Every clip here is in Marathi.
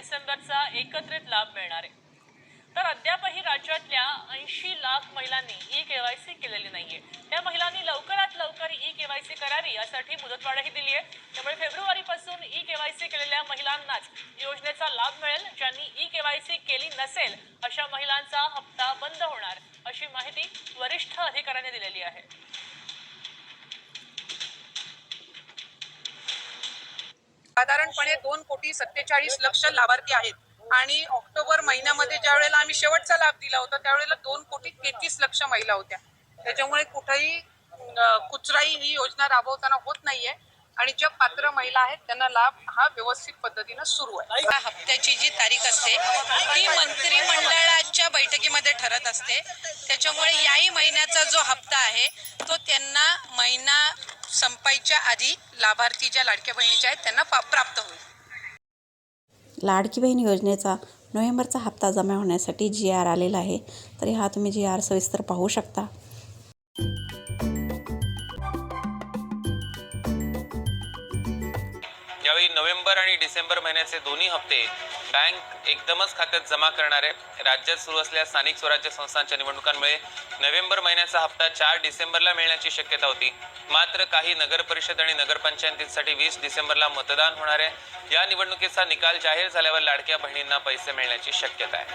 डिसेंबरचा एकत्रित लाभ मिळणार आहे। तर अद्यापही राज्यातल्या 80 लाख महिलांनी ई केवायसी केलेली नाहीये। त्या महिलांनी लवकरात लवकर ई केवायसी करावी यासाठी मुदतवाढही दिली आहे। त्यामुळे फेब्रुवारीपासून ई केवायसी केलेल्या महिलांनाच योजनेचा लाभ मिळेल। ज्यांनी ई केवायसी केली नसेल अशा महिलांचा हप्ता बंद होणार अशी माहिती वरिष्ठ अधिकाऱ्यांनी दिलेली आहे। साधारणपणे 2,47,00,000 लाभार्थी आहेत आणि ऑक्टोबर महिन्यामध्ये ज्या वेळेला आम्ही शेवटचा लाभ दिला होता त्यावेळेला 2,33,00,000 महिला होत्या। त्याच्यामुळे कुठेही कुचराई ही योजना राबवताना होत नाहीये आणि ज्या पात्र महिला आहेत त्यांना लाभ हा व्यवस्थित पद्धतीने सुरू आहे। हप्त्याची जी तारीख असते ती मंत्रिमंडळाच्या बैठकीमध्ये ठरत असते। त्याच्यामुळे याही महिन्याचा जो हप्ता आहे तो त्यांना महिना संपायच्या आधी लाभार्थी ज्या लाडक्या बहिणीच्या आहेत त्यांना प्राप्त होईल। लाडकी बहीण योजनेचा नोव्हेंबरचा हप्ता जमा होण्यासाठी GR आलेला आहे। तरी हा तुम्ही GR सविस्तर पाहू शकता। यावेळी नोव्हेंबर आणि डिसेंबर महिन्याचे दोन्ही हप्ते बँक एकदमच खात्यात जमा करणार आहे। राज्यात सुरू असलेल्या स्थानिक स्वराज्य संस्थांच्या निवडणुकांमुळे नोव्हेंबर महिन्याचा हप्ता 4 डिसेंबरला मिळण्याची शक्यता होती। मात्र काही नगर परिषद आणि नगरपंचायतींसाठी 20 डिसेंबरला मतदान होणार आहे। या निवडणुकीचा निकाल जाहीर झाल्यावर लाडक्या बहिणींना पैसे मिळण्याची शक्यता आहे।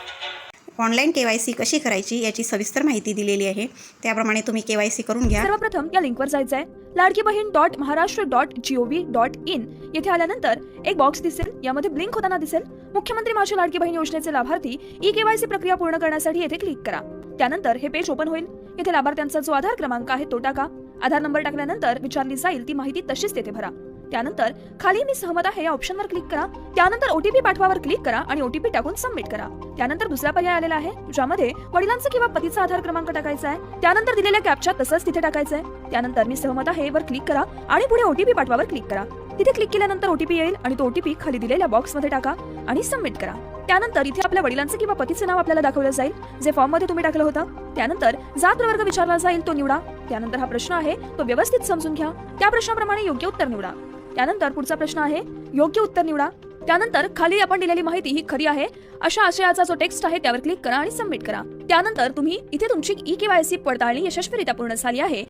ऑनलाईन KYC कशी करायची याची सविस्तर माहिती दिलेली आहे। त्याप्रमाणे तुम्ही KYC करून घ्या। सर्वप्रथम या लिंकवर जायचं आहे ladkibaheen.maharashtra.gov.in। येथे आल्यानंतर एक बॉक्स दिसेल, यामध्ये ब्लिंक होताना दिसेल मुख्यमंत्री माझी लाडकी बहीण योजनेचे लाभार्थी ई केवायसी प्रक्रिया पूर्ण करण्यासाठी येथे क्लिक करा। त्यानंतर हे पेज ओपन होईल। येथे लाभार्थ्यांचा जो आधार क्रमांक आहे तो टाका। आधार नंबर टाकल्यानंतर विचारली जाईल ती माहिती तशीच तेथे भरा। त्यानंतर खाली मी सहमत आहे या ऑप्शनवर क्लिक करा। त्यानंतर OTP पाठवावर क्लिक करा आणि OTP टाकून सबमिट करा। त्यानंतर दुसरा पर्याय आलेला आहे ज्यामध्ये वडिलांचा किंवा पतीचा आधार क्रमांक टाकायचा आहे। त्यानंतर दिलेल्या कॅप्चा तसंच तिथे टाकायचं आहे। त्यानंतर मी सहमत आहे वर क्लिक करा आणि पुढे OTP पाठवावर क्लिक करा। तिथे क्लिक केल्यानंतर OTP येईल आणि तो OTP खाली दिलेल्या बॉक्समध्ये टाका आणि सबमिट करा। त्यानंतर इथे आपल्या वडिलांचं किंवा पतीचे नाव आपल्याला दाखवलं जाईल जे फॉर्म मध्ये तुम्ही टाकलं होतं। त्यानंतर जात प्रवर्ग विचारला जाईल तो निवडा। त्यानंतर हा प्रश्न आहे तो व्यवस्थित समजून घ्या। त्या प्रश्नाप्रमाणे योग्य उत्तर निवडा। त्यानंतर पुढचा प्रश्न आहे योग्य उत्तर निवडा। त्यानंतर खाली आपण दिलेली माहिती ही खरी आहे अशा आशयाचा जो टेक्स्ट आहे त्यावर क्लिक करा आणि सबमिट करा। त्यानंतर तुम्ही इथे तुमची ई केवायसी पडताळणी यशस्वीरित्या पूर्ण झाली आहे